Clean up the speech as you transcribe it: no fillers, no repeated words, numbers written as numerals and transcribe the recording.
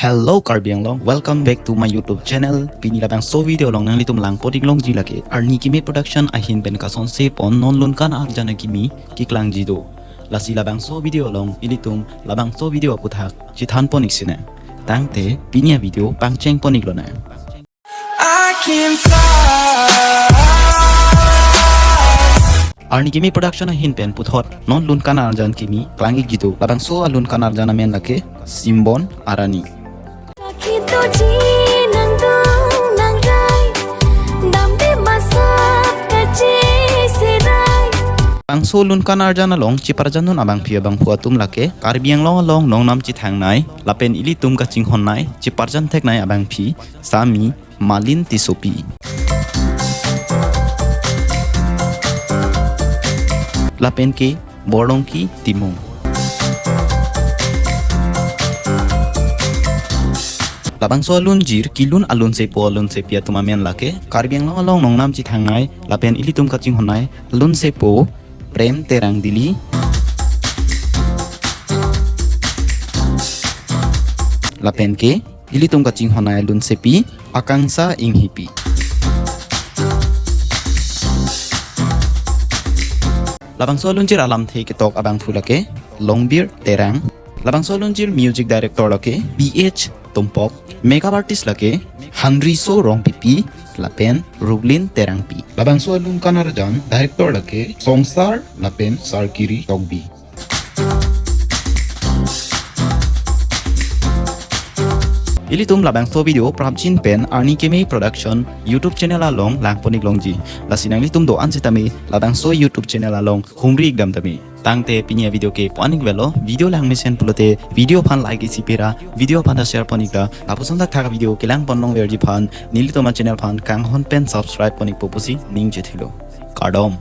Hello Karbi Long, welcome back to my YouTube channel. Pini Labangso video long nang litum lang podik long jilake. Arni Keme Production ahin ben kasonse pon non lunkan arjan akimi kiklang jido. Lasi Labangso video long ilitum Labangso video aputhak chithan ponik sine. Tangte pinia video pangcheng ponik lona. Arni Keme Production ahin pen puthot non lunkan arjan kimi klangi jido. Labangso lunkan arjan amen lake Simbon Arani. Labangso lunkan arjan along ciparjan nun abang pia bang puatum lake Karbi yang long along nong nam cithang nai lapen ili tum kaching hon nai ciparjan tek nai abang pi sami Malin Tissopi. Lapen ke Borlongki timung. Labangso alun jir kilun alun se pia tumamen lake Karbi yang long along nong nam cithang nai lapen ili tum kaching hon nai alun sepo prem terang dili lapen ke ilitum kaching honai lun sepi akangsa inghipi Labangso lunjir alam the ketok abang fulake longbir terang Labangso lunjir music director lake BH tumpok makeup artist lake Handriso rong pipi lapen ruglin terang pi Labangso lunkan arjan director lake songsar lapen sarkiri togbi ilitum Labangso video prabjin pen Arni Keme Production YouTube channel along langponik longji lasinang litum do ansitami Labangso YouTube channel along humri igdam tami tangte pinya video ke panik velo video lang mesen pulote video pan like isi pera video pan share panikla tapos undak thaga video kelang ponnong verji pan nilitoma channel pan kang hon pen subscribe panik popusi ning jethilo kadom